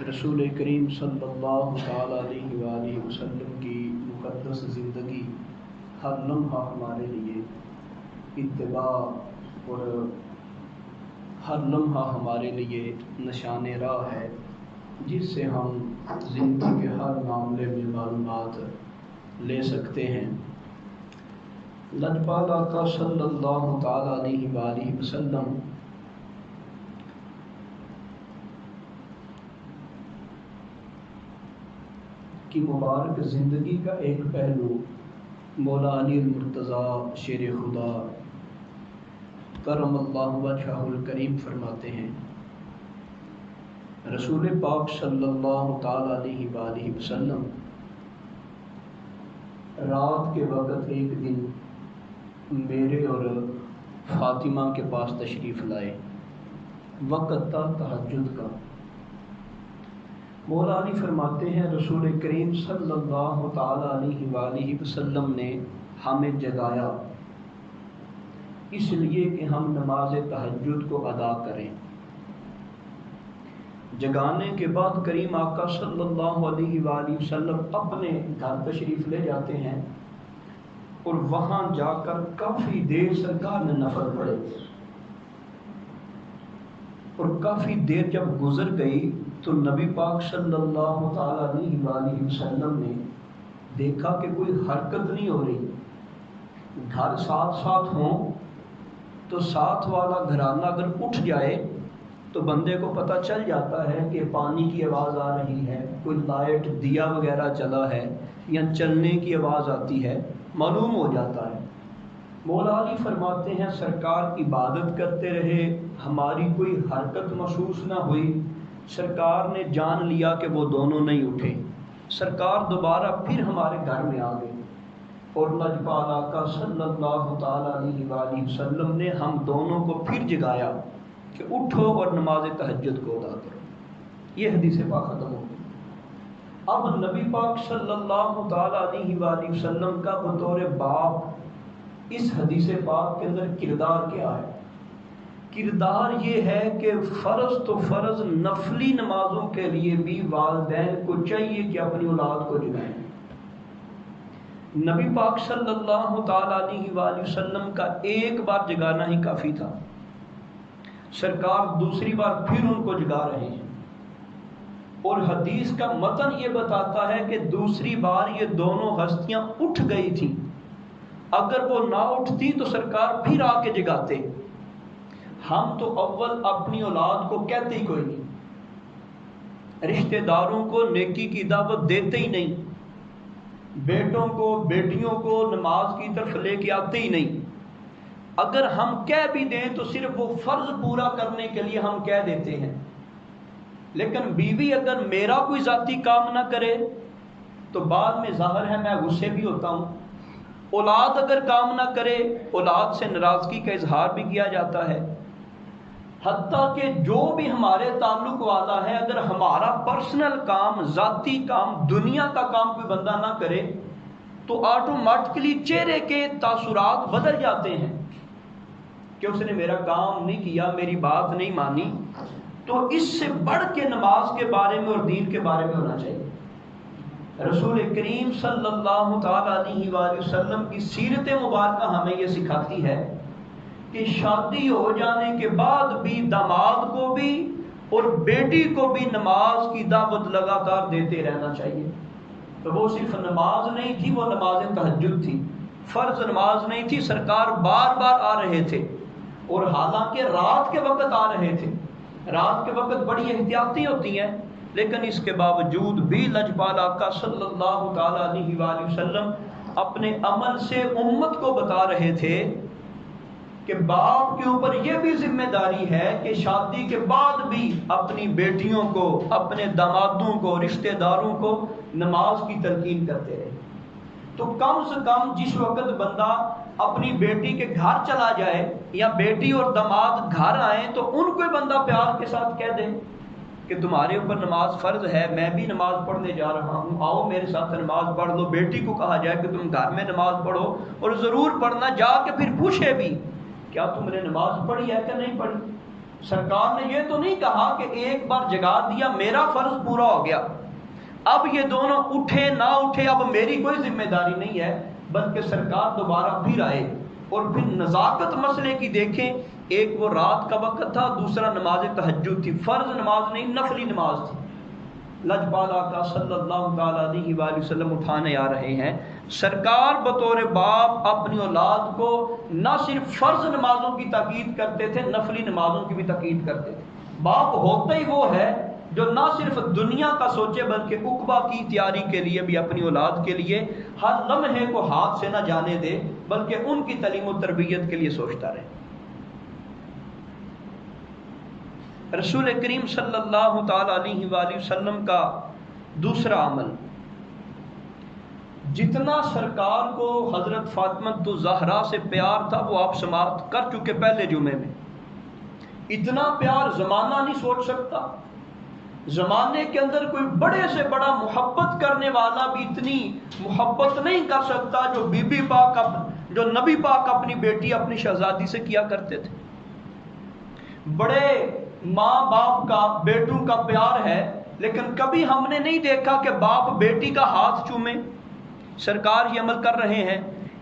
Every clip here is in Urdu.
رسول کریم صلی اللہ تعالیٰ علیہ وآلہ وسلم کی مقدس زندگی ہر لمحہ ہمارے لیے اتباع اور ہر لمحہ ہمارے لیے نشان راہ ہے، جس سے ہم زندگی کے ہر معاملے میں معلومات لے سکتے ہیں۔ لجپال آقا صلی اللہ تعالیٰ علیہ وآلہ وسلم کی مبارک زندگی کا ایک پہلو مولا علی المرتضیٰ شیر خدا کرم اللہ وجہہ الکریم فرماتے ہیں، رسول پاک صلی اللہ تعالیٰ علیہ وآلہ وسلم رات کے وقت ایک دن میرے اور فاطمہ کے پاس تشریف لائے۔ وقت تھا تہجد کا۔ مولا علی فرماتے ہیں، رسول کریم صلی اللہ تعالیٰ علیہ وآلہ وسلم نے ہمیں جگایا اس لیے کہ ہم نماز تہجد کو ادا کریں۔ جگانے کے بعد کریم آقا صلی اللہ علیہ وآلہ وسلم اپنے گھر تشریف لے جاتے ہیں اور وہاں جا کر کافی دیر سرکار نے نفل پڑھے، اور کافی دیر جب گزر گئی تو نبی پاک صلی اللہ تعالیٰ علیہ وآلہ وسلم نے دیکھا کہ کوئی حرکت نہیں ہو رہی۔ گھر ساتھ ساتھ ہوں تو ساتھ والا گھرانہ اگر اٹھ جائے تو بندے کو پتہ چل جاتا ہے کہ پانی کی آواز آ رہی ہے، کوئی لائٹ دیا وغیرہ چلا ہے یا چلنے کی آواز آتی ہے، معلوم ہو جاتا ہے۔ مولا علی فرماتے ہیں، سرکار عبادت کرتے رہے، ہماری کوئی حرکت محسوس نہ ہوئی۔ سرکار نے جان لیا کہ وہ دونوں نہیں اٹھے۔ سرکار دوبارہ پھر ہمارے گھر میں آ گئے اور لجپال آقا صلی اللہ تعالیٰ علیہ وآلہ وسلم نے ہم دونوں کو پھر جگایا کہ اٹھو اور نماز تہجد کو ادا کرو۔ یہ حدیث پاک ختم ہو گئی۔ اب نبی پاک صلی اللہ تعالیٰ علیہ وآلہ وسلم کا بطور باپ اس حدیث پاک کے اندر کردار کیا ہے؟ کردار یہ ہے کہ فرض تو فرض، نفلی نمازوں کے لیے بھی والدین کو چاہیے کہ اپنی اولاد کو جگائیں۔ نبی پاک صلی اللہ تعالیٰ علیہ وآلہ وسلم کا ایک بار جگانا ہی کافی تھا، سرکار دوسری بار پھر ان کو جگا رہے ہیں، اور حدیث کا متن یہ بتاتا ہے کہ دوسری بار یہ دونوں ہستیاں اٹھ گئی تھیں۔ اگر وہ نہ اٹھتی تو سرکار پھر آ کے جگاتے۔ ہم تو اول اپنی اولاد کو کہتے ہی کوئی نہیں، رشتہ داروں کو نیکی کی دعوت دیتے ہی نہیں، بیٹوں کو بیٹیوں کو نماز کی طرف لے کے آتے ہی نہیں۔ اگر ہم کہہ بھی دیں تو صرف وہ فرض پورا کرنے کے لیے ہم کہہ دیتے ہیں، لیکن بیوی اگر میرا کوئی ذاتی کام نہ کرے تو بعد میں ظاہر ہے میں غصے بھی ہوتا ہوں۔ اولاد اگر کام نہ کرے، اولاد سے ناراضگی کا اظہار بھی کیا جاتا ہے۔ حتیٰ کہ جو بھی ہمارے تعلق والا ہے، اگر ہمارا پرسنل کام، ذاتی کام، دنیا کا کام کوئی بندہ نہ کرے تو آٹومیٹکلی چہرے کے تاثرات بدل جاتے ہیں کہ اس نے میرا کام نہیں کیا، میری بات نہیں مانی۔ تو اس سے بڑھ کے نماز کے بارے میں اور دین کے بارے میں ہونا چاہیے۔ رسول کریم صلی اللہ تعالیٰ علیہ وآلہ وسلم کی سیرت مبارکہ ہمیں یہ سکھاتی ہے کہ شادی ہو جانے کے بعد بھی داماد کو بھی اور بیٹی کو بھی نماز کی دعوت لگاتار دیتے رہنا چاہیے۔ تو وہ صرف نماز نہیں تھی، وہ نماز تہجد تھی، فرض نماز نہیں تھی، سرکار بار بار آ رہے تھے، اور حالانکہ رات کے وقت آ رہے تھے۔ رات کے وقت بڑی احتیاطی ہوتی ہیں، لیکن اس کے باوجود بھی لجپال آقا صلی اللہ تعالیٰ علیہ وآلہ وسلم اپنے عمل سے امت کو بتا رہے تھے کہ باپ کے اوپر یہ بھی ذمہ داری ہے کہ شادی کے بعد بھی اپنی بیٹیوں کو، اپنے دامادوں کو، رشتہ داروں کو نماز کی تلقین کرتے رہے۔ تو کم سے کم جس وقت بندہ اپنی بیٹی کے گھر چلا جائے یا بیٹی اور داماد گھر آئیں تو ان کو بندہ پیار کے ساتھ کہہ دے کہ تمہارے اوپر نماز فرض ہے، میں بھی نماز پڑھنے جا رہا ہوں، آؤ میرے ساتھ نماز پڑھ لو۔ بیٹی کو کہا جائے کہ تم گھر میں نماز پڑھو، اور ضرور پڑھنا، جا کے پھر پوچھے بھی کیا تم نے نماز پڑھی ہے کہ نہیں پڑھی۔ سرکار نے یہ تو نہیں کہا کہ ایک بار جگا دیا میرا فرض پورا ہو گیا، اب یہ دونوں اٹھے نہ اٹھے اب میری کوئی ذمہ داری نہیں ہے، بلکہ سرکار دوبارہ پھر آئے اور پھر نزاکت مسئلے کی دیکھیں، ایک وہ رات کا وقت تھا، دوسرا نماز تہجد تھی، فرض نماز نہیں نفلی نماز تھی۔ لجپال آقا صلی اللہ تعالی علیہ وآلہ وسلم اٹھانے آ رہے ہیں، سرکار بطور باپ اپنی اولاد کو نہ صرف فرض نمازوں کی تاکید کرتے تھے، نفلی نمازوں کی بھی تاکید کرتے تھے۔ باپ ہوتا ہی وہ ہے جو نہ صرف دنیا کا سوچے بلکہ عقبہ کی تیاری کے لیے بھی اپنی اولاد کے لیے ہر لمحے کو ہاتھ سے نہ جانے دے، بلکہ ان کی تعلیم و تربیت کے لیے سوچتا رہے۔ رسول کریم صلی اللہ تعالی علیہ وآلہ وسلم کا دوسرا عمل، جتنا سرکار کو حضرت فاطمہ الزہرا سے پیار تھا وہ آپ سماعت کر چکے پہلے جمعے میں، اتنا پیار زمانہ نہیں سوچ سکتا۔ زمانے کے اندر کوئی بڑے سے بڑا محبت کرنے والا بھی اتنی محبت نہیں کر سکتا جو بی بی پاک جو نبی پاک اپنی بیٹی اپنی شہزادی سے کیا کرتے تھے۔ بڑے ماں باپ کا بیٹوں کا پیار ہے، لیکن کبھی ہم نے نہیں دیکھا کہ باپ بیٹی کا ہاتھ چومے۔ سرکار یہ عمل کر رہے ہیں،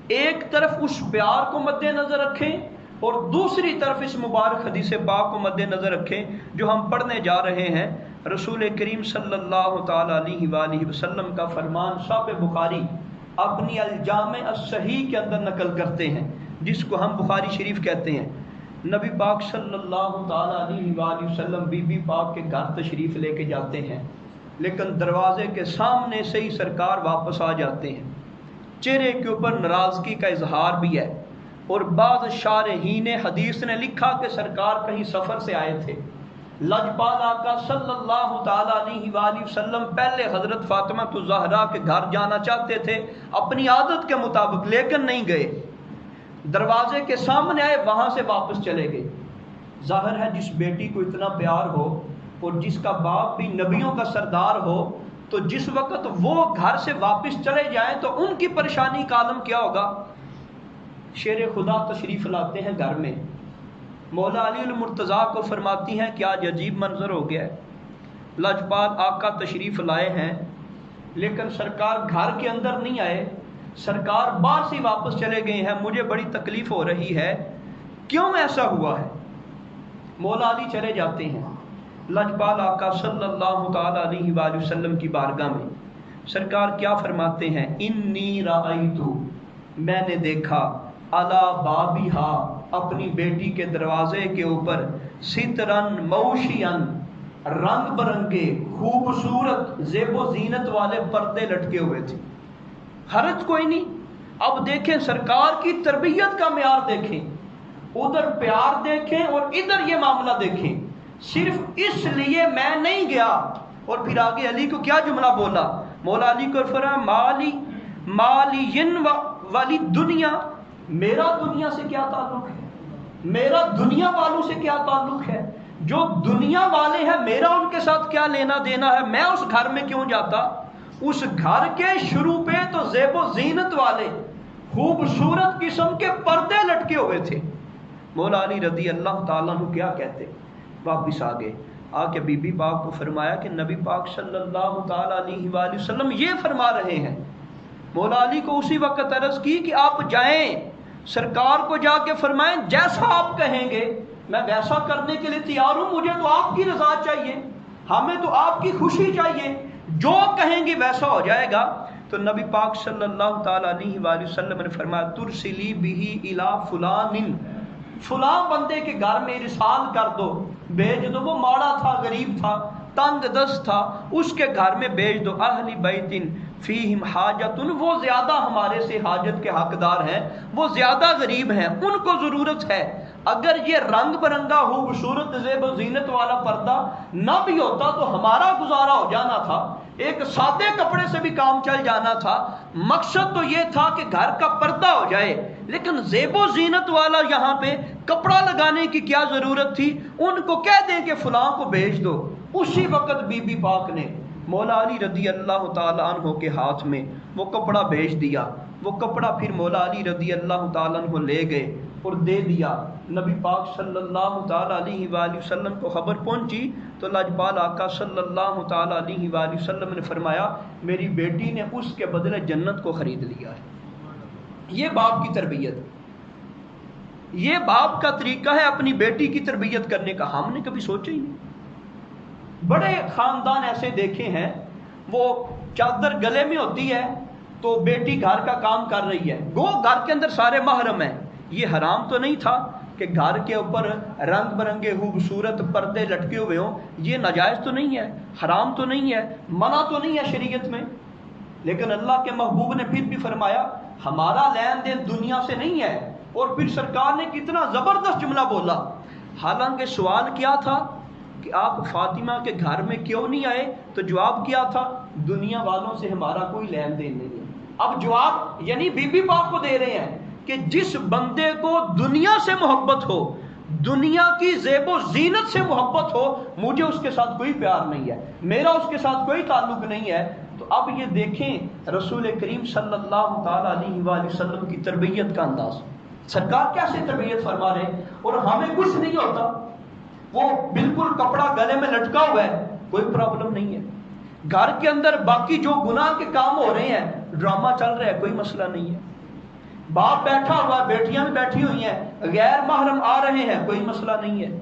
ایک طرف اس پیار کو مد نظر رکھیں اور دوسری طرف اس مبارک حدیث پاک کو مد نظر رکھیں جو ہم پڑھنے جا رہے ہیں۔ رسول کریم صلی اللہ تعالی علیہ وآلہ وسلم کا فرمان صحیح بخاری اپنی الجامع الصحیح کے اندر نقل کرتے ہیں، جس کو ہم بخاری شریف کہتے ہیں۔ نبی پاک صلی اللہ تعالی علیہ وآلہ وسلم بی بی پاک کے گھر تشریف لے کے جاتے ہیں، لیکن دروازے کے سامنے سے ہی سرکار واپس آ جاتے ہیں۔ چہرے کے اوپر ناراضگی کا اظہار بھی ہے، اور بعض شارحین حدیث نے لکھا کہ سرکار کہیں سفر سے آئے تھے۔ لجپال آقا صلی اللہ تعالی علیہ وآلہ وسلم پہلے حضرت فاطمہ الزہرا کے گھر جانا چاہتے تھے اپنی عادت کے مطابق، لیکن نہیں گئے۔ دروازے کے سامنے آئے، وہاں سے واپس چلے گئے۔ ظاہر ہے جس بیٹی کو اتنا پیار ہو اور جس کا باپ بھی نبیوں کا سردار ہو، تو جس وقت وہ گھر سے واپس چلے جائیں تو ان کی پریشانی کا عالم کیا ہوگا۔ شیر خدا تشریف لاتے ہیں گھر میں، مولا علی المرتضیٰ کو فرماتی ہیں کہ آج عجیب منظر ہو گیا ہے۔ لجپال آقا تشریف لائے ہیں، لیکن سرکار گھر کے اندر نہیں آئے، سرکار باہر سے واپس چلے گئے ہیں، مجھے بڑی تکلیف ہو رہی ہے، کیوں ایسا ہوا ہے؟ مولا علی چلے جاتے ہیں لجپال آقا صلی اللہ تعالی علیہ وآلہ وسلم کی بارگاہ میں۔ سرکار کیا فرماتے ہیں؟ انی رأیتو، میں نے دیکھا، علی بابیہا، اپنی بیٹی کے دروازے کے اوپر، سترن موشین، رنگ برنگے خوبصورت زیب و زینت والے پردے لٹکے ہوئے تھے۔ حرج کوئی نہیں۔ اب دیکھیں سرکار کی تربیت کا معیار دیکھیں، ادھر پیار دیکھیں اور ادھر یہ معاملہ دیکھیں۔ صرف اس لیے میں نہیں گیا، اور پھر آگے علی کو کیا جملہ بولا؟ مولا علی کو فرمایا مالی والی دنیا، میرا دنیا سے کیا تعلق ہے؟ میرا دنیا والوں سے کیا تعلق ہے؟ جو دنیا والے ہیں میرا ان کے ساتھ کیا لینا دینا ہے؟ میں اس گھر میں کیوں جاتا؟ اس گھر کے شروع پہ تو زیب و زینت والے خوبصورت قسم کے پردے لٹکے ہوئے تھے۔ مولا علی رضی اللہ تعالیٰ عنہ کیا کہتے؟ واپس آگے آ کے بی بی پاک کو فرمایا کہ نبی پاک صلی اللہ تعالی علیہ وآلہ وسلم یہ فرما رہے ہیں۔ مولا علی کو اسی وقت عرض کی کہ آپ جائیں، سرکار کو جا کے فرمائیں جیسا آپ کہیں گے میں ویسا کرنے کے لیے تیار ہوں، مجھے تو آپ کی رضا چاہیے، ہمیں تو آپ کی خوشی چاہیے، جو کہیں گے ویسا ہو جائے گا۔ تو نبی پاک صلی اللہ تعالی علیہ وآلہ وسلم نے فرمایا ترسلی بہ الی فلان، فلاں بندے کے گھر میں ارسال کر دو، بھیج دو، وہ ماڑا تھا، غریب تھا، تنگ دست تھا، اس کے گھر میں بھیج دو۔ اہل بیت فیہم حاجت، وہ زیادہ ہمارے سے حاجت کے حقدار ہیں، وہ زیادہ غریب ہیں، ان کو ضرورت ہے۔ اگر یہ رنگ برنگا خوبصورت زیب و زینت والا پردہ نہ بھی ہوتا تو ہمارا گزارا ہو جانا تھا، ایک سادے کپڑے سے بھی کام چل جانا تھا۔ مقصد تو یہ تھا کہ گھر کا پردہ ہو جائے، لیکن زیب و زینت والا یہاں پہ کپڑا لگانے کی کیا ضرورت تھی؟ ان کو کہہ دیں کہ فلاں کو بھیج دو۔ اسی وقت بی بی پاک نے مولا علی رضی اللہ تعالیٰ عنہ کے ہاتھ میں وہ کپڑا بھیج دیا۔ وہ کپڑا پھر مولا علی رضی اللہ تعالیٰ عنہ لے گئے اور دے دیا۔ نبی پاک صلی اللہ تعالیٰ علیہ وآلہ وسلم کو خبر پہنچی تو لاجپال آقا صلی اللہ تعالیٰ علیہ وآلہ وسلم نے فرمایا میری بیٹی نے اس کے بدلے جنت کو خرید لیا ہے۔ یہ باپ کی تربیت، یہ باپ کا طریقہ ہے اپنی بیٹی کی تربیت کرنے کا۔ ہم نے کبھی سوچا ہی نہیں۔ بڑے خاندان ایسے دیکھے ہیں، وہ چادر گلے میں ہوتی ہے تو بیٹی گھر کا کام کر رہی ہے، گو گھر کے اندر سارے محرم ہیں۔ یہ حرام تو نہیں تھا کہ گھر کے اوپر رنگ برنگے خوبصورت پردے لٹکے ہوئے ہوں، یہ ناجائز تو نہیں ہے، حرام تو نہیں ہے، منع تو نہیں ہے شریعت میں، لیکن اللہ کے محبوب نے پھر بھی فرمایا ہمارا لین دین دنیا سے نہیں ہے۔ اور پھر سرکار نے کتنا زبردست جملہ بولا، حالانکہ سوال کیا تھا کہ آپ فاطمہ کے گھر میں کیوں نہیں آئے، تو جواب کیا تھا دنیا والوں سے ہمارا کوئی لین دین نہیں ہے۔ اب جواب یعنی بی بی پاک کو دے رہے ہیں کہ جس بندے کو دنیا سے محبت ہو، دنیا کی زیب و زینت سے محبت ہو، مجھے اس کے ساتھ کوئی پیار نہیں ہے، میرا اس کے ساتھ کوئی تعلق نہیں ہے۔ تو اب یہ دیکھیں رسول کریم صلی اللہ تعالیٰ علیہ وآلہ وسلم کی تربیت کا انداز، سرکار کیسے تربیت فرما رہے ہیں۔ اور ہمیں کچھ نہیں ہوتا، وہ بالکل کپڑا گلے میں لٹکا ہوا ہے، کوئی پرابلم نہیں ہے۔ گھر کے اندر باقی جو گناہ کے کام ہو رہے ہیں، ڈرامہ چل رہا ہے، کوئی مسئلہ نہیں ہے۔ باپ بیٹھا ہوا، بیٹیاں بھی بیٹھی ہوئی ہیں، غیر محرم آ رہے ہیں، کوئی مسئلہ نہیں ہے۔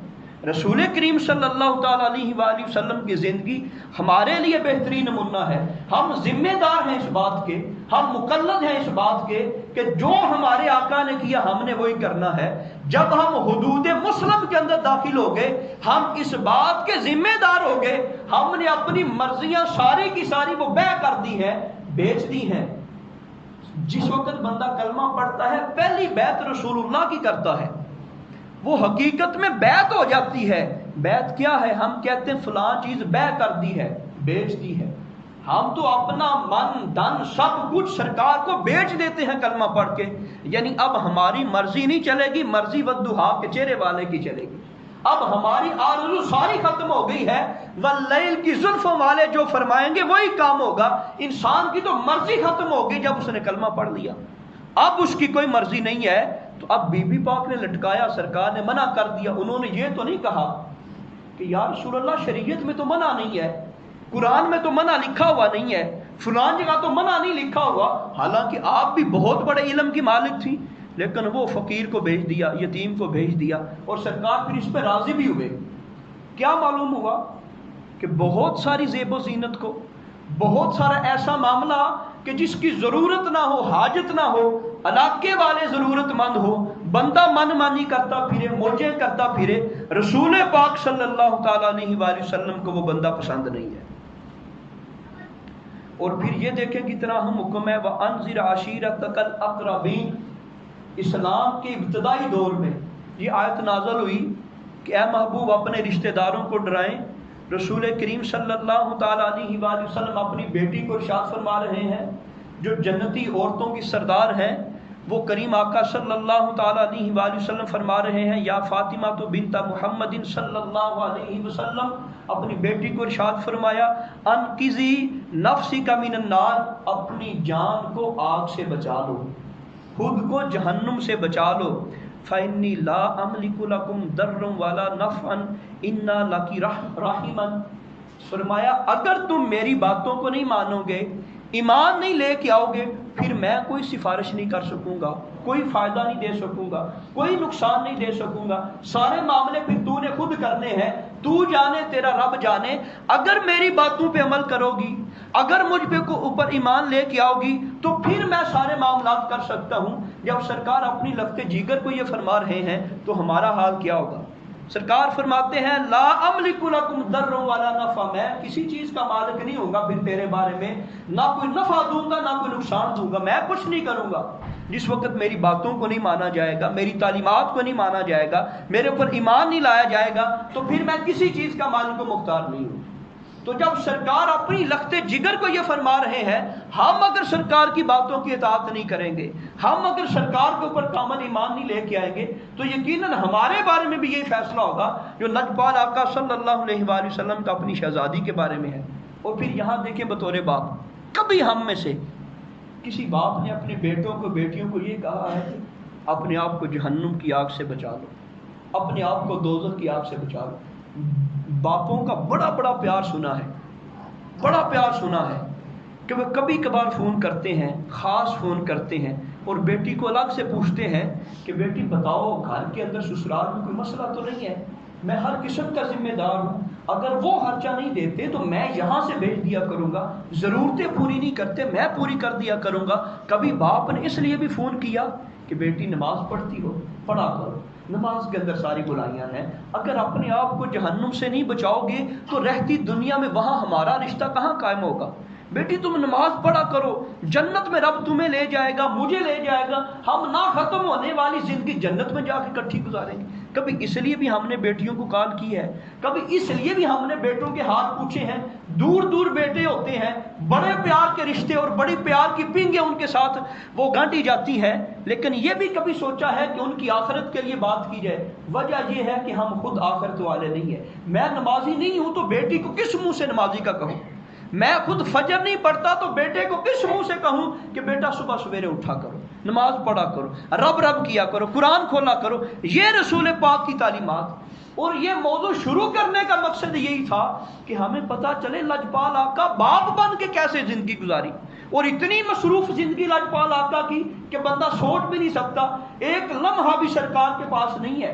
رسول کریم صلی اللہ تعالیٰ علیہ وآلہ وسلم کی زندگی ہمارے لیے بہترین نمونہ ہے۔ ہم ذمہ دار ہیں اس بات کے، ہم مکلف ہیں اس بات کے کہ جو ہمارے آقا نے کیا ہم نے وہی کرنا ہے۔ جب ہم حدود مسلم کے اندر داخل ہو گئے، ہم اس بات کے ذمہ دار ہو گئے، ہم نے اپنی مرضیاں ساری کی ساری وہ بیع کر دی ہیں، بیچ دی ہیں۔ جس وقت بندہ کلمہ پڑھتا ہے پہلی بیعت رسول اللہ کی کرتا ہے، وہ حقیقت میں بیعت ہو جاتی ہے۔ بیعت کیا ہے؟ ہم کہتے ہیں فلاں چیز بیع کر دی ہے، بیچ دی ہے۔ ہم تو اپنا من دن سب کچھ سرکار کو بیچ دیتے ہیں کلمہ پڑھ کے، یعنی اب ہماری مرضی نہیں چلے گی، مرضی والضحیٰ کے چہرے والے کی چلے گی۔ اب ہماری آرزو ساری ختم ہو گئی ہے، واللیل کی زلفوں والے جو فرمائیں گے وہی کام ہوگا۔ انسان کی تو مرضی ختم ہوگی جب اس نے کلمہ پڑھ لیا، اب اس کی کوئی مرضی نہیں ہے۔ تو اب بی بی پاک نے لٹکایا، سرکار نے منع کر دیا۔ انہوں نے یہ تو نہیں کہا کہ یا رسول اللہ شریعت میں تو منع نہیں ہے، قرآن میں تو منع لکھا ہوا نہیں ہے، فلان جگہ تو منع نہیں لکھا ہوا۔ حالانکہ آپ بھی بہت بڑے علم کی مالک تھی، لیکن وہ فقیر کو بھیج دیا، یتیم کو بھیج دیا، اور سرکار پھر اس پہ راضی بھی ہوئے۔ کیا معلوم ہوا کہ بہت ساری زیب و زینت کو، بہت سارا ایسا معاملہ کہ جس کی ضرورت نہ ہو، حاجت نہ ہو، علاقے والے ضرورت مند ہو، بندہ من مانی کرتا پھرے، موجیں کرتا پھرے، رسول پاک صلی اللہ تعالیٰ علیہ وآلہ وسلم کو وہ بندہ پسند نہیں ہے۔ اور پھر یہ دیکھیں کتنا اہم حکم ہے، وَأَنذِرْ عَشِيرَتَكَ الْأَقْرَبِينَ۔ اسلام کے ابتدائی دور میں یہ آیت نازل ہوئی کہ اے محبوب اپنے رشتہ داروں کو ڈرائیں۔ رسول کریم صلی اللہ تعالیٰ علیہ وآلہ وسلم اپنی بیٹی کو ارشاد فرما رہے ہیں، جو جنتی عورتوں کی سردار ہیں، وہ کریم آقا صلی اللہ تعالیٰ علیہ وآلہ وسلم فرما رہے ہیں، یا فاطمہ تو بنت محمد صلی اللہ علیہ وسلم، اپنی بیٹی کو ارشاد فرمایا انقذی نفسک من النار، اپنی جان کو آگ سے بچا لو، خود کو جہنم سے بچا لو۔ فَإِنِّي لَا أَمْلِكُ لَكُمْ ضَرًّا وَلَا نَفْعًا إِنَّا لَكِ رَحِمًا۔ فرمایا اگر تم میری باتوں کو نہیں مانو گے، ایمان نہیں لے کے آؤ گے، پھر میں کوئی سفارش نہیں کر سکوں گا، کوئی فائدہ نہیں دے سکوں گا، کوئی نقصان نہیں دے سکوں گا، سارے معاملے پھر تو نے خود کرنے ہیں، تو جانے تیرا رب جانے۔ اگر میری باتوں پہ عمل کرو گی، اگر مجھ پہ اوپر ایمان لے کے آؤ گی، تو پھر میں سارے معاملات کر سکتا ہوں۔ جب سرکار اپنی لخت جگر کو یہ فرما رہے ہیں تو ہمارا حال کیا ہوگا؟ سرکار فرماتے ہیں لا املک لکم ضرا ولا نفع، میں کسی چیز کا مالک نہیں ہوں گا پھر تیرے بارے میں، نہ کوئی نفع دوں گا نہ کوئی نقصان دوں گا، میں کچھ نہیں کروں گا۔ جس وقت میری باتوں کو نہیں مانا جائے گا، میری تعلیمات کو نہیں مانا جائے گا، میرے اوپر ایمان نہیں لایا جائے گا، تو پھر میں کسی چیز کا مالک و مختار نہیں ہوں۔ تو جب سرکار اپنی لخت جگر کو یہ فرما رہے ہیں، ہم اگر سرکار کی باتوں کی اطاعت نہیں کریں گے، ہم اگر سرکار کے اوپر کامل ایمان نہیں لے کے آئیں گے، تو یقیناً ہمارے بارے میں بھی یہی فیصلہ ہوگا جو لجپال آقا صلی اللہ علیہ وآلہ وسلم کا اپنی شہزادی کے بارے میں ہے۔ اور پھر یہاں دیکھیں بطور باپ، کبھی ہم میں سے کسی باپ نے اپنے بیٹوں کو بیٹیوں کو یہ کہا ہے کہ اپنے آپ کو جہنم کی آگ سے بچا لو، اپنے آپ کو دوزخ کی آگ سے بچا لو۔ باپوں کا بڑا بڑا پیار سنا ہے، بڑا پیار سنا ہے کہ وہ کبھی کبھار فون کرتے ہیں، خاص فون کرتے ہیں اور بیٹی کو الگ سے پوچھتے ہیں کہ بیٹی بتاؤ گھر کے اندر سسرال میں کوئی مسئلہ تو نہیں ہے، میں ہر قسم کا ذمہ دار ہوں، اگر وہ خرچہ نہیں دیتے تو میں یہاں سے بھیج دیا کروں گا، ضرورتیں پوری نہیں کرتے میں پوری کر دیا کروں گا۔ کبھی باپ نے اس لیے بھی فون کیا کہ بیٹی نماز پڑھتی ہو، پڑھا کرو، نماز کے اندر ساری برائیاں ہیں، اگر اپنے آپ کو جہنم سے نہیں بچاؤ گے تو رہتی دنیا میں وہاں ہمارا رشتہ کہاں قائم ہوگا؟ بیٹی تم نماز پڑھا کرو، جنت میں رب تمہیں لے جائے گا، مجھے لے جائے گا، ہم نہ ختم ہونے والی زندگی جنت میں جا کے اکٹھی گزاریں گے۔ کبھی اس لیے بھی ہم نے بیٹیوں کو کال کی ہے، کبھی اس لیے بھی ہم نے بیٹوں کے ہاتھ پوچھے ہیں۔ دور دور بیٹے ہوتے ہیں، بڑے پیار کے رشتے اور بڑی پیار کی پینگیں ان کے ساتھ وہ گانٹی جاتی ہیں، لیکن یہ بھی کبھی سوچا ہے کہ ان کی آخرت کے لیے بات کی جائے؟ وجہ یہ ہے کہ ہم خود آخرت والے نہیں ہیں۔ میں نمازی نہیں ہوں تو بیٹی کو کس منہ سے نمازی کا کہوں؟ میں خود فجر نہیں پڑھتا تو بیٹے کو کس منہ سے کہوں کہ بیٹا صبح سویرے اٹھا کرو، نماز پڑھا کرو، رب رب کیا کرو، قرآن کھولا کرو؟ یہ رسول پاک کی تعلیمات۔ اور یہ موضوع شروع کرنے کا مقصد یہی تھا کہ ہمیں پتہ چلے لجپال آقا باپ بن کے کیسے زندگی گزاری، اور اتنی مصروف زندگی لجپال آقا کی کہ بندہ سوچ بھی نہیں سکتا، ایک لمحہ بھی سرکار کے پاس نہیں ہے،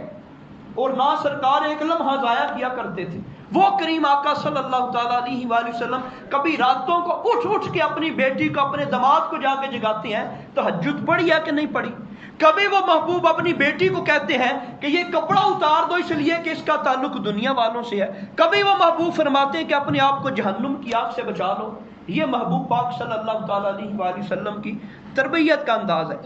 اور نہ سرکار ایک لمحہ ضائع کیا کرتے تھے۔ وہ کریم آقا صلی اللہ تعالیٰ علیہ وآلہ وسلم کبھی راتوں کو اٹھ کے اپنی بیٹی کو، اپنے داماد کو جا کے جگاتے ہیں تہجد پڑھی ہے کہ نہیں پڑھی؟ کبھی وہ محبوب اپنی بیٹی کو کہتے ہیں کہ یہ کپڑا اتار دو اس لیے کہ اس کا تعلق دنیا والوں سے ہے، کبھی وہ محبوب فرماتے ہیں کہ اپنے آپ کو جہنم کی آگ سے بچا لو۔ یہ محبوب پاک صلی اللہ تعالیٰ علیہ وآلہ وسلم کی تربیت کا انداز ہے۔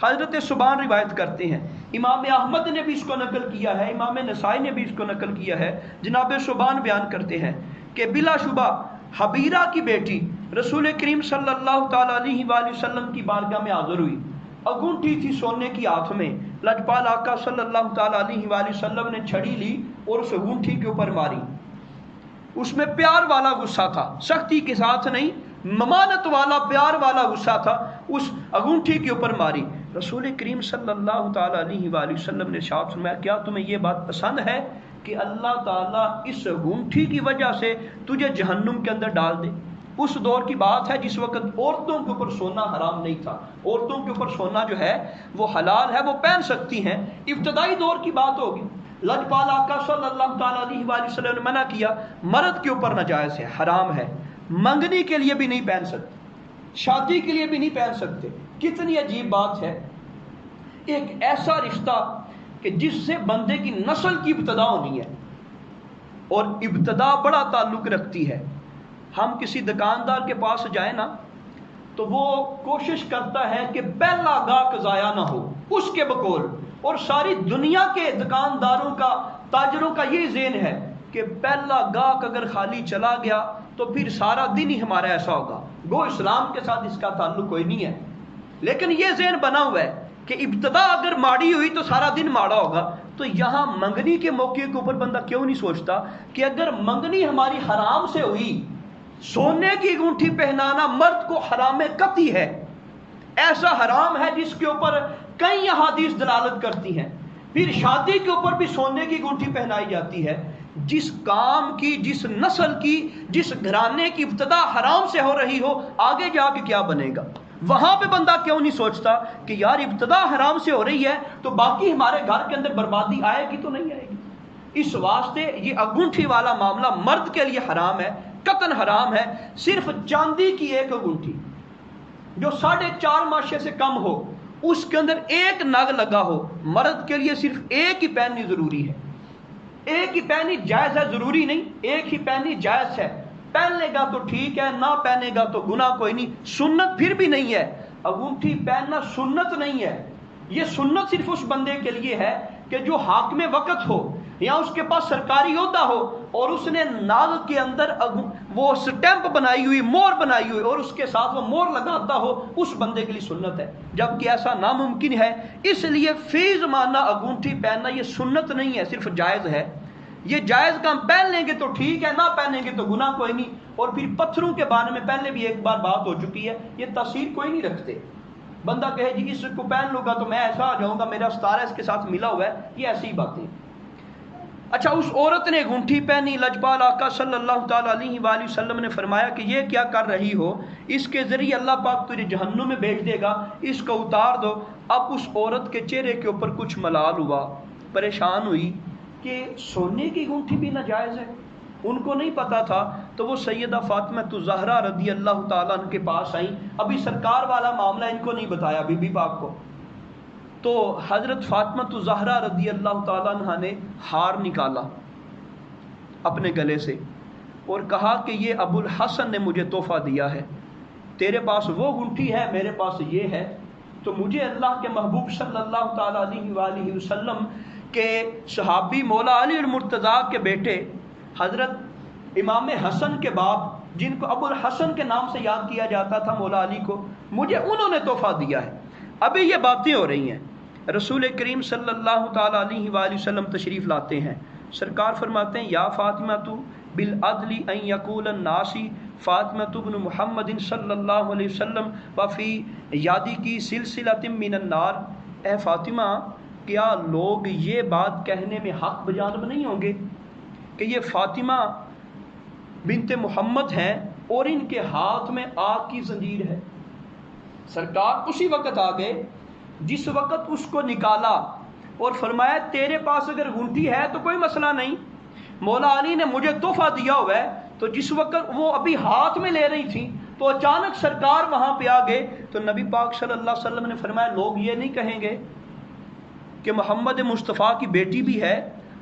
حضرت سبحان روایت کرتے ہیں، امام احمد نے بھی اس کو نقل کیا ہے، امام نسائی نے بھی اس کو نقل کیا ہے، جناب سبحان بیان کرتے ہیں کہ بلا شبہ حبیرہ کی بیٹی رسول کریم صلی اللہ تعالیٰ علیہ وآلہ وسلم کی بارگاہ میں حاضر ہوئی، انگوٹھی تھی سونے کی ہاتھ میں، لجپال آقا صلی اللہ تعالیٰ علیہ وآلہ وسلم نے چھڑی لی اور اس انگوٹھی کے اوپر ماری۔ اس میں پیار والا غصہ تھا، سختی کے ساتھ نہیں، ممانت والا پیار والا غصہ تھا، اس انگوٹھی کے اوپر ماری۔ رسول کریم صلی اللہ تعالیٰ علیہ وآلہ وسلم نے ارشاد فرمایا کیا تمہیں یہ بات پسند ہے کہ اللہ تعالیٰ اس انگوٹھی کی وجہ سے تجھے جہنم کے اندر ڈال دے؟ اس دور کی بات ہے جس وقت عورتوں کے اوپر سونا حرام نہیں تھا، عورتوں کے اوپر سونا جو ہے وہ حلال ہے، وہ پہن سکتی ہیں، ابتدائی دور کی بات ہوگی۔ لجپال آقا صلی اللہ تعالیٰ علیہ وآلہ وسلم نے منع کیا، مرد کے اوپر ناجائز ہے، حرام ہے، منگنی کے لیے بھی نہیں پہن سکتے، شادی کے لیے بھی نہیں پہن سکتے۔ کتنی عجیب بات ہے، ایک ایسا رشتہ کہ جس سے بندے کی نسل کی ابتدا ہونی ہے، اور ابتدا بڑا تعلق رکھتی ہے۔ ہم کسی دکاندار کے پاس جائیں نا تو وہ کوشش کرتا ہے کہ پہلا گاہک ضائع نہ ہو اس کے بقول، اور ساری دنیا کے دکانداروں کا، تاجروں کا یہ ذہن ہے کہ پہلا گاہک اگر خالی چلا گیا تو پھر سارا دن ہی ہمارا ایسا ہوگا، گو اسلام کے ساتھ اس کا تعلق کوئی نہیں ہے۔ لیکن یہ ذہن بنا ہوا ہے کہ ابتدا اگر ماڑی ہوئی تو سارا دن ماڑا ہوگا۔ تو یہاں منگنی کے موقع کے اوپر بندہ کیوں نہیں سوچتا کہ اگر منگنی ہماری حرام سے ہوئی، سونے کی انگوٹھی پہنانا مرد کو حرام قطعی ہے، ایسا حرام ہے جس کے اوپر کئی احادیث دلالت کرتی ہیں۔ پھر شادی کے اوپر بھی سونے کی انگوٹھی پہنائی جاتی ہے۔ جس کام کی، جس نسل کی، جس گھرانے کی ابتدا حرام سے ہو رہی ہو، آگے جا کے کیا بنے گا؟ وہاں پہ بندہ کیوں نہیں سوچتا کہ یار ابتدا حرام سے ہو رہی ہے تو باقی ہمارے گھر کے اندر بربادی آئے گی تو نہیں آئے گی؟ اس واسطے یہ انگوٹھی والا معاملہ مرد کے لیے حرام ہے، قطعاً حرام ہے۔ صرف چاندی کی ایک انگوٹھی جو 4.5 ماشے سے کم ہو، اس کے اندر ایک نگ لگا ہو، مرد کے لیے صرف ایک ہی پہننی ضروری ہے۔ ایک ہی پہنی جائز ہے، ضروری نہیں، ایک ہی پہنی جائز ہے، پہن لے گا تو ٹھیک ہے، نہ پہنے گا تو گناہ کوئی نہیں، سنت پھر بھی نہیں ہے۔ انگوٹھی پہننا سنت نہیں ہے، یہ سنت صرف اس بندے کے لیے ہے کہ جو حاکم وقت ہو یا اس کے پاس سرکاری عہدہ ہو اور اس نے ناگ کے اندر وہ سٹیمپ بنائی ہوئی، مور بنائی ہوئی، اور اس کے ساتھ وہ مور لگاتا ہو، اس بندے کے لیے سنت ہے، جبکہ ایسا ناممکن ہے۔ اس لیے فی زمانہ انگوٹھی پہننا یہ سنت نہیں ہے، صرف جائز ہے۔ یہ جائز کا ہم پہن لیں گے تو ٹھیک ہے، نہ پہنیں گے تو گناہ کوئی نہیں۔ اور پھر پتھروں کے بارے میں پہلے بھی ایک بار بات ہو چکی ہے، یہ تاثیر کوئی نہیں رکھتے، بندہ کہے جی اس کو پہن لوں گا تو میں ایسا آ جاؤں گا، میرا ستارہ اس کے ساتھ ملا ہوا ہے، یہ ایسی ہی باتیں۔ اچھا، اس عورت نے گھنٹی پہنی، لجپال آقا صلی اللہ تعالیٰ علیہ وآلہ وسلم نے فرمایا کہ یہ کیا کر رہی ہو، اس کے ذریعے اللہ پاک تجھے جہنم میں بھیج دے گا، اس کو اتار دو۔ اب اس عورت کے چہرے کے اوپر کچھ ملال ہوا، پریشان ہوئی کہ سونے کی گھنٹی بھی ناجائز ہے، ان کو نہیں پتا تھا۔ تو وہ سیدہ فاطمہ زہرا رضی اللہ تعالیٰ عنہ کے پاس آئیں، ابھی سرکار والا معاملہ ان کو نہیں بتایا بی بی پاک کو۔ تو حضرت فاطمہ زہرا رضی اللہ تعالیٰ عنہ نے ہار نکالا اپنے گلے سے اور کہا کہ یہ ابو الحسن نے مجھے تحفہ دیا ہے، تیرے پاس وہ گھنٹی ہے، میرے پاس یہ ہے۔ تو مجھے اللہ کے محبوب صلی اللہ تعالیٰ علیہ وآلہ وسلم کے صحابی مولا علی المرتضیٰ کے بیٹے حضرت امام حسن کے باپ، جن کو ابو الحسن کے نام سے یاد کیا جاتا تھا مولا علی کو، مجھے انہوں نے تحفہ دیا ہے۔ ابھی یہ باتیں ہو رہی ہیں، رسول کریم صلی اللہ تعالیٰ علیہ وآلہ وسلم تشریف لاتے ہیں، سرکار فرماتے ہیں یا فاطمہ تو بالعدل ان یقول الناس فاطمہ بن محمد صلی اللہ علیہ وسلم وفی یادی کی سلسلۃ من النار، اے فاطمہ کیا لوگ یہ بات کہنے میں حق بجانب نہیں ہوں گے کہ یہ فاطمہ بنت محمد ہیں اور ان کے ہاتھ میں آگ کی زنجیر ہے؟ سرکار اسی وقت آ گئے جس وقت اس کو نکالا اور فرمایا تیرے پاس اگر گھنٹی ہے تو کوئی مسئلہ نہیں، مولا علی نے مجھے تحفہ دیا ہوا ہے۔ تو جس وقت وہ ابھی ہاتھ میں لے رہی تھی تو اچانک سرکار وہاں پہ آ گئے، تو نبی پاک صلی اللہ علیہ وسلم نے فرمایا لوگ یہ نہیں کہیں گے کہ محمد مصطفیٰ کی بیٹی بھی ہے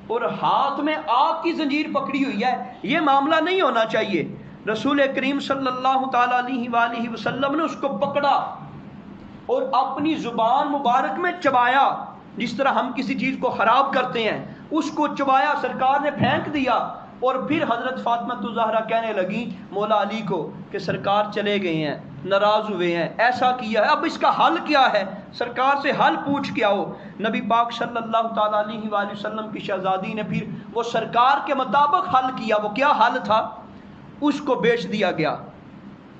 اور ہاتھ میں آگ کی زنجیر پکڑی ہوئی ہے، یہ معاملہ نہیں ہونا چاہیے۔ رسول کریم صلی اللہ تعالیٰ علیہ وآلہ وسلم نے اس کو پکڑا اور اپنی زبان مبارک میں چبایا، جس طرح ہم کسی چیز کو خراب کرتے ہیں، اس کو چبایا، سرکار نے پھینک دیا۔ اور پھر حضرت فاطمہ زہرا کہنے لگی مولا علی کو کہ سرکار چلے گئے ہیں، ناراض ہوئے ہیں، ایسا کیا ہے، اب اس کا حل کیا ہے؟ سرکار سے حل پوچھ کے آؤ۔ نبی پاک صلی اللہ تعالیٰ علیہ وآلہ وسلم کی شہزادی نے پھر وہ سرکار کے مطابق حل کیا۔ وہ کیا حل تھا؟ اس کو بیچ دیا گیا،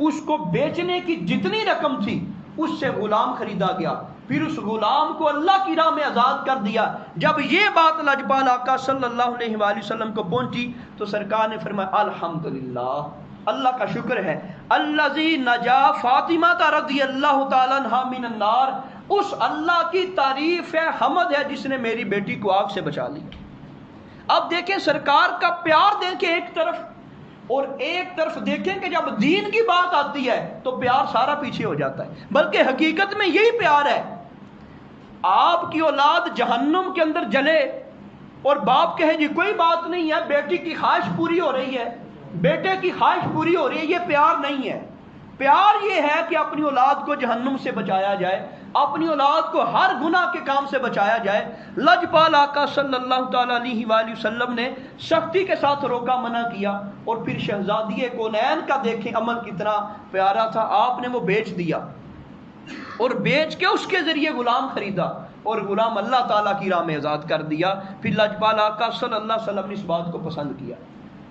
اس کو بیچنے کی جتنی رقم تھی اس سے غلام خریدا گیا، پھر اس غلام کو اللہ کی راہ میں آزاد کر دیا۔ جب یہ بات لجپال آقا صلی اللہ علیہ وآلہ وسلم کو پہنچی تو سرکار نے فرمایا الحمدللہ، اللہ کا شکر ہے، الذی نجا فاطمہ رضی اللہ تعالیٰ عنہا من النار، اس اللہ کی تعریف ہے، حمد ہے جس نے میری بیٹی کو آگ سے بچا لی۔ اب دیکھیں سرکار کا پیار دیکھیں ایک طرف، اور ایک طرف دیکھیں کہ جب دین کی بات آتی ہے تو پیار سارا پیچھے ہو جاتا ہے، بلکہ حقیقت میں یہی پیار ہے۔ آپ کی اولاد جہنم کے اندر جلے اور باپ کہے جی کوئی بات نہیں ہے، بیٹی کی خواہش پوری ہو رہی ہے، بیٹے کی خواہش پوری ہو رہی ہے، یہ پیار نہیں ہے۔ پیار یہ ہے کہ اپنی اولاد کو جہنم سے بچایا جائے، اپنی اولاد کو ہر گناہ کے کام سے بچایا جائے۔ لجپال آقا صلی اللہ تعالیٰ علیہ وآلہ وسلم نے سختی کے ساتھ روکا، منع کیا، اور پھر شہزادی کونین کا دیکھیں عمل کتنا پیارا تھا، آپ نے وہ بیچ دیا اور بیچ کے اس کے ذریعے غلام خریدا اور غلام اللہ تعالیٰ کی راہ میں آزاد کر دیا۔ پھر لجپال آقا صلی اللہ علیہ وسلم نے اس بات کو پسند کیا۔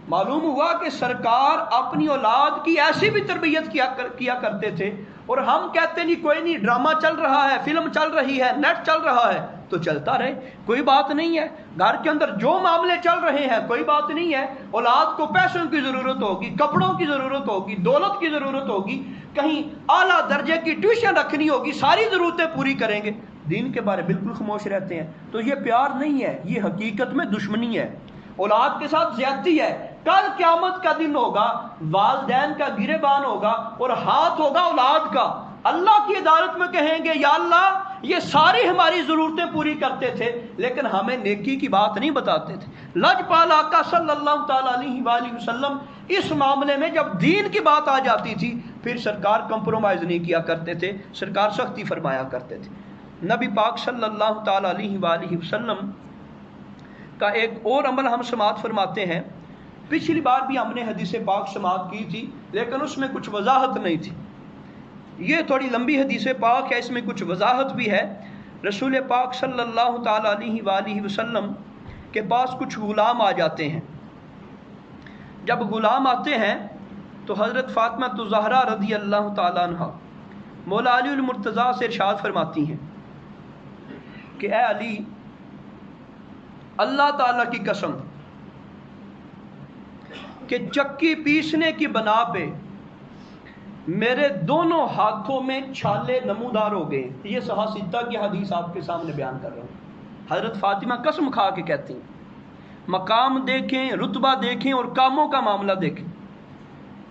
معلوم ہوا کہ سرکار اپنی اولاد کی ایسی بھی تربیت کیا کرتے تھے، اور ہم کہتے نہیں کوئی نہیں، ڈرامہ چل رہا ہے، فلم چل رہی ہے، نیٹ چل رہا ہے تو چلتا رہے، کوئی بات نہیں ہے، گھر کے اندر جو معاملے چل رہے ہیں کوئی بات نہیں ہے۔ اولاد کو پیسوں کی ضرورت ہوگی، کپڑوں کی ضرورت ہوگی، دولت کی ضرورت ہوگی، کہیں اعلیٰ درجے کی ٹیوشن رکھنی ہوگی، ساری ضرورتیں پوری کریں گے، دین کے بارے بالکل خاموش رہتے ہیں، تو یہ پیار نہیں ہے، یہ حقیقت میں دشمنی ہے، اولاد کے ساتھ زیادتی ہے۔ کل قیامت کا دن ہوگا، والدین کا گریبان ہوگا اور ہاتھ ہوگا اولاد کا، اللہ کی عدالت میں کہیں گے یا اللہ یہ ساری ہماری ضرورتیں پوری کرتے تھے لیکن ہمیں نیکی کی بات نہیں بتاتے تھے۔ لجپال آقا صلی اللہ تعالیٰ علیہ وآلہ وسلم اس معاملے میں جب دین کی بات آ جاتی تھی پھر سرکار کمپرومائز نہیں کیا کرتے تھے، سرکار سختی فرمایا کرتے تھے۔ نبی پاک صلی اللہ تعالیٰ علیہ وآلہ وسلم کا ایک اور عمل ہم سماعت فرماتے ہیں، پچھلی بار بھی ہم نے حدیث پاک سماعت کی تھی لیکن اس میں کچھ وضاحت نہیں تھی، یہ تھوڑی لمبی حدیث پاک ہے، اس میں کچھ وضاحت بھی ہے۔ رسول پاک صلی اللہ تعالیٰ علیہ وآلہ وسلم کے پاس کچھ غلام آ جاتے ہیں، جب غلام آتے ہیں تو حضرت فاطمہ زہرا رضی اللہ تعالیٰ عنہ مولا علی المرتضیٰ سے ارشاد فرماتی ہیں کہ اے علی، اللہ تعالیٰ کی قسم کہ چکی پیسنے کی بنا پہ میرے دونوں ہاتھوں میں چھالے نمودار ہو گئے. یہ صحیح ستہ کی حدیث آپ کے سامنے بیان کر رہا ہوں. حضرت فاطمہ قسم کھا کے کہتی ہیں، مقام دیکھیں، رتبہ دیکھیں اور کاموں کا معاملہ دیکھیں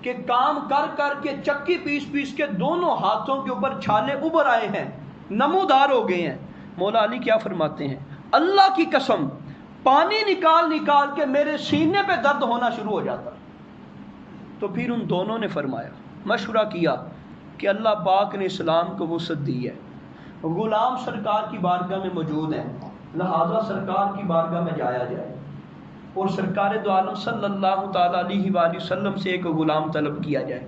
کہ کام کر کر کے چکی پیس پیس کے دونوں ہاتھوں کے اوپر چھالے ابھر آئے ہیں، نمودار ہو گئے ہیں. مولا علی کیا فرماتے ہیں، اللہ کی قسم پانی نکال نکال کے میرے سینے پہ درد ہونا شروع ہو جاتا. تو پھر ان دونوں نے فرمایا، مشورہ کیا کہ اللہ پاک نے اسلام کو وسعت دی ہے، غلام سرکار کی بارگاہ میں موجود ہیں، لہذا سرکار کی بارگاہ میں جایا جائے اور سرکار دو عالم صلی اللہ تعالیٰ علیہ وآلہ وسلم سے ایک غلام طلب کیا جائے.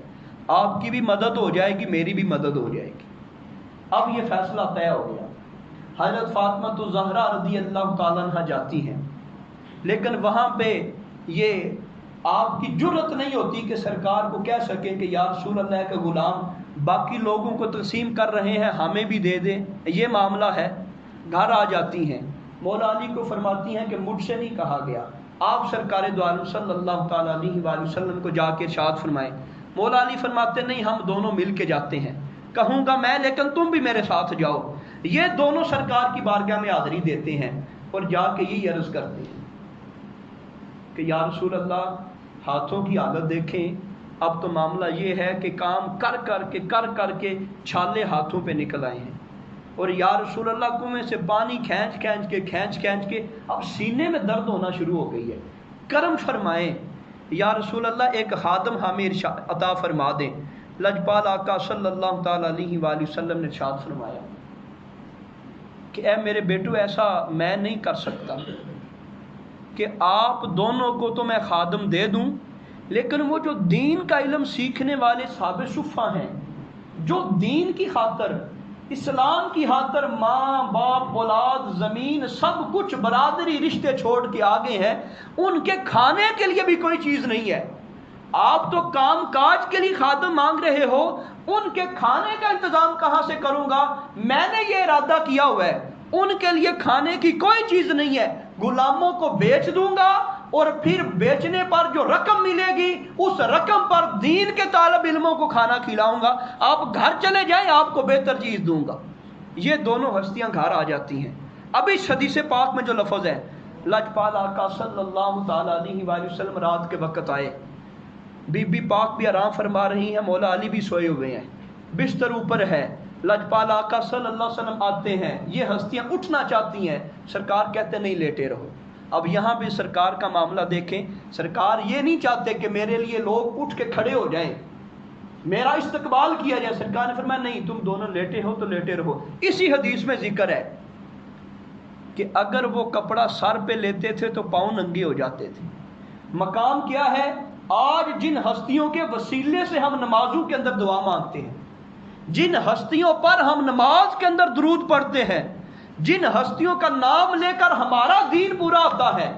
آپ کی بھی مدد ہو جائے گی، میری بھی مدد ہو جائے گی. اب یہ فیصلہ طے ہو گیا. حضرت فاطمہ الزہرا رضی اللہ تعالیٰ عنہ جاتی ہیں، لیکن وہاں پہ یہ آپ کی جرت نہیں ہوتی کہ سرکار کو کہہ سکیں کہ یا رسول اللہ کا غلام باقی لوگوں کو تقسیم کر رہے ہیں، ہمیں بھی دے دیں، یہ معاملہ ہے. گھر آ جاتی ہیں، مولا علی کو فرماتی ہیں کہ مجھ سے نہیں کہا گیا، آپ سرکار دو عالم صلی اللہ تعالیٰ علیہ وآلہ وسلم کو جا کے ارشاد فرمائیں. مولا علی فرماتے نہیں، ہم دونوں مل کے جاتے ہیں، کہوں گا میں لیکن تم بھی میرے ساتھ جاؤ. یہ دونوں سرکار کی بارگاہ میں حاضری دیتے ہیں اور جا کے یہی عرض کرتے ہیں کہ یا رسول اللہ ہاتھوں کی حالت دیکھیں، اب تو معاملہ یہ ہے کہ کام کر کر کے چھالے ہاتھوں پہ نکل آئے ہیں، اور یا رسول اللہ کنویں سے پانی کھینچ کے اب سینے میں درد ہونا شروع ہو گئی ہے، کرم فرمائیں یا رسول اللہ، ایک خادم ہمیں عطا فرما دیں. لجپال آقا صلی اللہ تعالیٰ علیہ وآلہ وسلم نے ارشاد فرمایا کہ اے میرے بیٹو، ایسا میں نہیں کر سکتا کہ آپ دونوں کو تو میں خادم دے دوں، لیکن وہ جو دین کا علم سیکھنے والے صحابہ صفہ ہیں، جو دین کی خاطر، اسلام کی خاطر ماں باپ اولاد زمین سب کچھ برادری رشتے چھوڑ کے آگے ہیں، ان کے کھانے کے لیے بھی کوئی چیز نہیں ہے. آپ تو کام کاج کے لیے خادم مانگ رہے ہو، ان کے کھانے کا انتظام کہاں سے کروں گا؟ میں نے یہ ارادہ کیا ہوا ہے، ان کے لیے کھانے کی کوئی چیز نہیں ہے، غلاموں کو بیچ دوں گا اور پھر بیچنے پر جو رقم ملے گی اس رقم پر دین کے طالب علموں کو کھانا کھلاؤں گا، آپ گھر چلے جائیں، آپ کو بہتر چیز دوں گا. یہ دونوں ہستیاں گھر آ جاتی ہیں. اب اس حدیث پاک میں جو لفظ ہے، لجپال آقا صلی اللہ تعالیٰ علیہ وآلہ وسلم رات کے وقت آئے، بی بی پاک بھی آرام فرما رہی ہیں، مولا علی بھی سوئے ہوئے ہیں، بستر اوپر ہے. لجپال آقا صلی اللہ علیہ وسلم آتے ہیں، یہ ہستیاں اٹھنا چاہتی ہیں، سرکار کہتے نہیں لیٹے رہو. اب یہاں بھی سرکار کا معاملہ دیکھیں، سرکار یہ نہیں چاہتے کہ میرے لیے لوگ اٹھ کے کھڑے ہو جائیں، میرا استقبال کیا جائے. سرکار نے فرمایا نہیں، تم دونوں لیٹے ہو تو لیٹے رہو. اسی حدیث میں ذکر ہے کہ اگر وہ کپڑا سر پہ لیتے تھے تو پاؤں ننگے ہو جاتے تھے. مقام کیا ہے؟ آج جن ہستیوں کے وسیلے سے ہم نمازوں کے اندر دعا مانگتے ہیں، جن ہستیوں پر ہم نماز کے اندر درود پڑھتے ہیں، جن ہستیوں کا نام لے کر ہمارا دین پورا ہوتا ہے،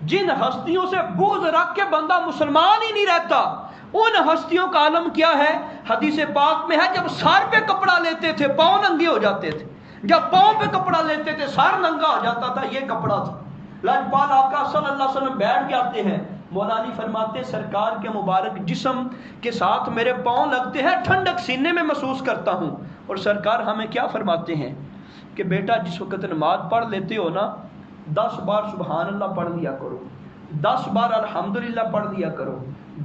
جن ہستیوں سے بغض رکھ کے بندہ مسلمان ہی نہیں رہتا، ان ہستیوں کا عالم کیا ہے؟ حدیث پاک میں ہے جب سر پہ کپڑا لیتے تھے پاؤں ننگے ہو جاتے تھے، جب پاؤں پہ کپڑا لیتے تھے سر ننگا ہو جاتا تھا. یہ کپڑا تھا. لجپال آقا صلی اللہ علیہ وسلم بیٹھ کے آتے ہیں، مولا علی فرماتے سرکار کے مبارک جسم کے ساتھ میرے پاؤں لگتے ہیں، ٹھنڈک سینے میں محسوس کرتا ہوں. اور سرکار ہمیں کیا فرماتے ہیں کہ بیٹا جس وقت نماز پڑھ لیتے ہو نا، 10 بار سبحان اللہ پڑھ لیا کرو، 10 بار الحمدللہ پڑھ لیا کرو،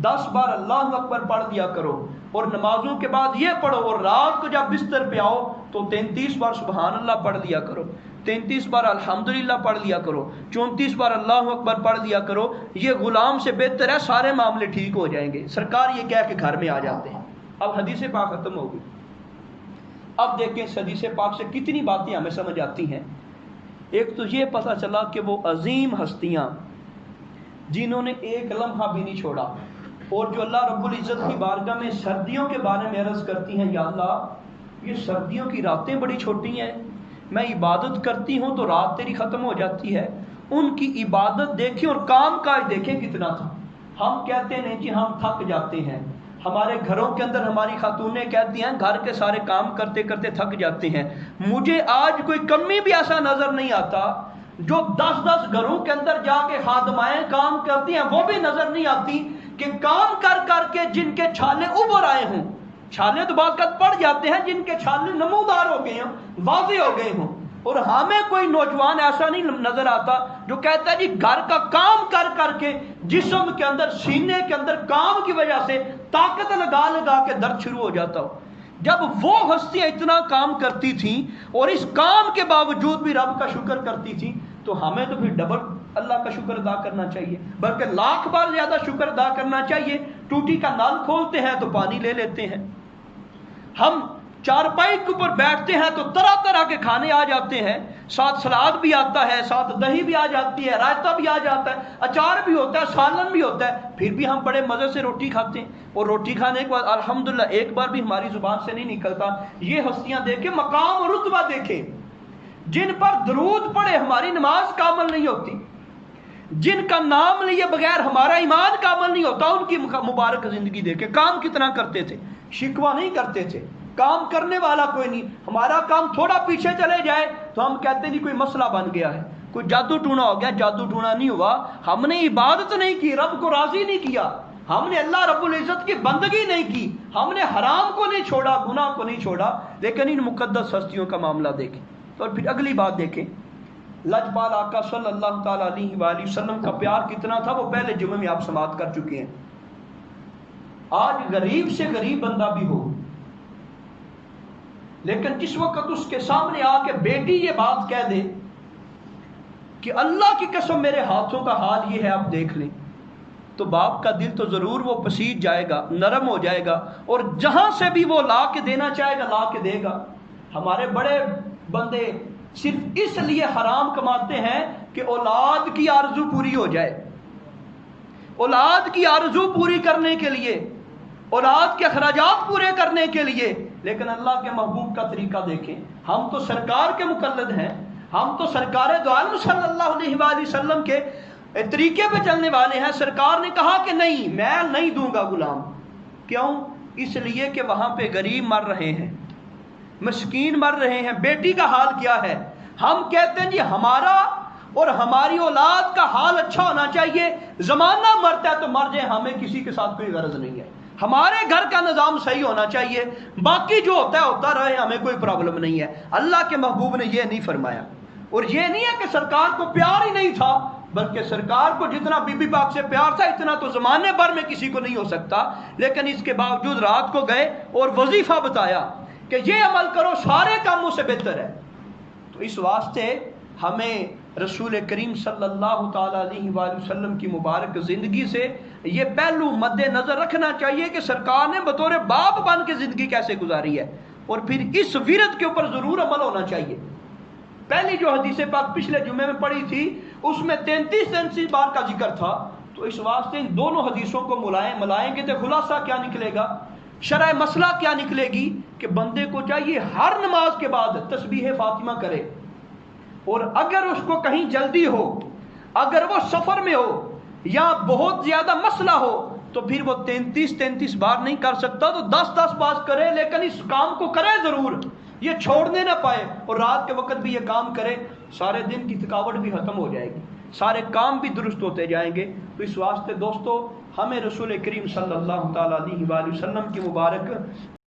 10 بار اللہ اکبر پڑھ لیا کرو، اور نمازوں کے بعد یہ پڑھو، اور رات کو جب بستر پہ آؤ تو 33 بار سبحان اللہ پڑھ لیا کرو، 33 بار الحمدللہ پڑھ لیا کرو، 34 بار اللہ اکبر پڑھ لیا کرو. یہ غلام سے بہتر ہے، سارے معاملے ٹھیک ہو جائیں گے. سرکار یہ کہہ کے گھر میں آ جاتے ہیں. اب حدیث پاک ختم ہو گئی. اب دیکھیں اس حدیث پاک سے کتنی باتیں ہمیں سمجھ آتی ہیں. ایک تو یہ پتہ چلا کہ وہ عظیم ہستیاں جنہوں نے ایک لمحہ بھی نہیں چھوڑا، اور جو اللہ رب العزت کی بارگاہ میں سردیوں کے بارے میں عرض کرتی ہیں، یا اللہ یہ سردیوں کی راتیں بڑی چھوٹی ہیں، میں عبادت کرتی ہوں تو رات تیری ختم ہو جاتی ہے. ان کی عبادت دیکھیں اور کام کاج دیکھیں کتنا تھا. ہم کہتے ہیں کہ ہم تھک جاتے ہیں، ہمارے گھروں کے اندر ہماری خاتونیں کہتی ہیں گھر کے سارے کام کرتے کرتے تھک جاتے ہیں، مجھے آج کوئی کمی بھی ایسا نظر نہیں آتا جو 10 گھروں کے اندر جا کے خادمائیں کام کرتی ہیں، وہ بھی نظر نہیں آتی کہ کام کر کر کے جن کے چھالے ابھر آئے ہوں، چھالے تو بعض وقت پڑ جاتے ہیں، جن کے چھالے نمودار ہو گئے ہوں، واضح ہو گئے ہوں، اور ہمیں کوئی نوجوان ایسا نہیں نظر آتا جو کہتا ہے جی گھر کا کام کر کر کے جسم کے اندر سینے کے اندر کام کی وجہ سے طاقت لگا لگا کے درد شروع ہو جاتا ہو۔ جب وہ ہستیاں اتنا کام کرتی تھیں اور اس کام کے باوجود بھی رب کا شکر کرتی تھیں، تو ہمیں تو پھر ڈبل اللہ کا شکر ادا کرنا چاہیے، بلکہ لاکھ بار زیادہ شکر ادا کرنا چاہیے۔ ٹوٹی کا نل کھولتے ہیں تو پانی لے لیتے ہیں، ہم چارپائی کے اوپر بیٹھتے ہیں تو طرح طرح کے کھانے آ جاتے ہیں، ساتھ سلاد بھی آتا ہے، ساتھ دہی بھی آ جاتی ہے، رائتا بھی آ جاتا ہے، اچار بھی ہوتا ہے، سالن بھی ہوتا ہے، پھر بھی ہم بڑے مزے سے روٹی کھاتے ہیں، اور روٹی کھانے کے بعد الحمدللہ ایک بار بھی ہماری زبان سے نہیں نکلتا یہ ہستیاں دیکھیں، مقام اور رتبہ دیکھیں، جن پر درود پڑے ہماری نماز کامل نہیں ہوتی، جن کا نام لیے بغیر ہمارا ایمان کامل نہیں ہوتا، ان کی مبارک زندگی دیکھیں، کام کتنا کرتے تھے، شکوہ نہیں کرتے تھے، کام کرنے والا کوئی نہیں، ہمارا کام تھوڑا پیچھے چلے جائے تو ہم کہتے ہیں کوئی مسئلہ بن گیا ہے، کوئی جادو ٹونا ہو گیا، جادو ٹونا نہیں ہوا، ہم نے عبادت نہیں کی، رب کو راضی نہیں کیا، ہم نے اللہ رب العزت کی بندگی نہیں کی، ہم نے حرام کو نہیں چھوڑا، گناہ کو نہیں چھوڑا۔ لیکن ان مقدس ہستیوں کا معاملہ دیکھیں، اور پھر اگلی بات دیکھیں، لجپال آقا صلی اللہ تعالیٰ علیہ وآلہ وسلم کا پیار کتنا تھا، وہ پہلے جمعے میں آپ سماعت کر چکے ہیں۔ آج غریب سے غریب بندہ بھی ہو، لیکن جس وقت اس کے سامنے آ کے بیٹی یہ بات کہہ دے کہ اللہ کی قسم میرے ہاتھوں کا حال یہ ہے آپ دیکھ لیں، تو باپ کا دل تو ضرور وہ پسیج جائے گا، نرم ہو جائے گا، اور جہاں سے بھی وہ لا کے دینا چاہے گا لا کے دے گا۔ ہمارے بڑے بندے صرف اس لیے حرام کماتے ہیں کہ اولاد کی آرزو پوری ہو جائے، اولاد کی آرزو پوری کرنے کے لیے، اولاد کے اخراجات پورے کرنے کے لیے۔ لیکن اللہ کے محبوب کا طریقہ دیکھیں، ہم تو سرکار کے مقلد ہیں، ہم تو سرکار دو عالم صلی اللہ علیہ وآلہ وسلم کے طریقے پہ چلنے والے ہیں۔ سرکار نے کہا کہ نہیں، میں نہیں دوں گا غلام۔ کیوں؟ اس لیے کہ وہاں پہ غریب مر رہے ہیں، مسکین مر رہے ہیں، بیٹی کا حال کیا ہے؟ ہم کہتے ہیں جی ہمارا اور ہماری اولاد کا حال اچھا ہونا چاہیے، زمانہ مرتا ہے تو مر جائے، ہمیں کسی کے ساتھ کوئی غرض نہیں ہے، ہمارے گھر کا نظام صحیح ہونا چاہیے، باقی جو ہوتا ہے ہوتا رہے، ہمیں کوئی پرابلم نہیں ہے۔ اللہ کے محبوب نے یہ نہیں فرمایا، اور یہ نہیں ہے کہ سرکار کو پیار ہی نہیں تھا، بلکہ سرکار کو جتنا بی بی پاک سے پیار تھا اتنا تو زمانے بھر میں کسی کو نہیں ہو سکتا، لیکن اس کے باوجود رات کو گئے اور وظیفہ بتایا کہ یہ عمل کرو، سارے کاموں سے بہتر ہے۔ تو اس واسطے ہمیں رسول کریم صلی اللہ تعالیٰ علیہ وآلہ وسلم کی مبارک زندگی سے یہ پہلو مد نظر رکھنا چاہیے کہ سرکار نے بطور باپ بن کے زندگی کیسے گزاری ہے، اور پھر اس ورد کے اوپر ضرور عمل ہونا چاہیے۔ پہلی جو حدیث پاک پچھلے جمعے میں پڑھی تھی اس میں 33 بار کا ذکر تھا، تو اس واسطے ان دونوں حدیثوں کو ملائیں گے تو خلاصہ کیا نکلے گا، شرح مسئلہ کیا نکلے گی کہ بندے کو چاہیے ہر نماز کے بعد تسبیح فاطمہ کرے، اور اگر اس کو کہیں جلدی ہو، اگر وہ سفر میں ہو یا بہت زیادہ مسئلہ ہو تو پھر وہ 33 بار نہیں کر سکتا تو 10 بار کرے، لیکن اس کام کو کرے ضرور، یہ چھوڑنے نہ پائے، اور رات کے وقت بھی یہ کام کرے، سارے دن کی تھکاوٹ بھی ختم ہو جائے گی، سارے کام بھی درست ہوتے جائیں گے۔ تو اس واسطے دوستو ہمیں رسول کریم صلی اللہ تعالیٰ علیہ وآلہ وسلم کی مبارک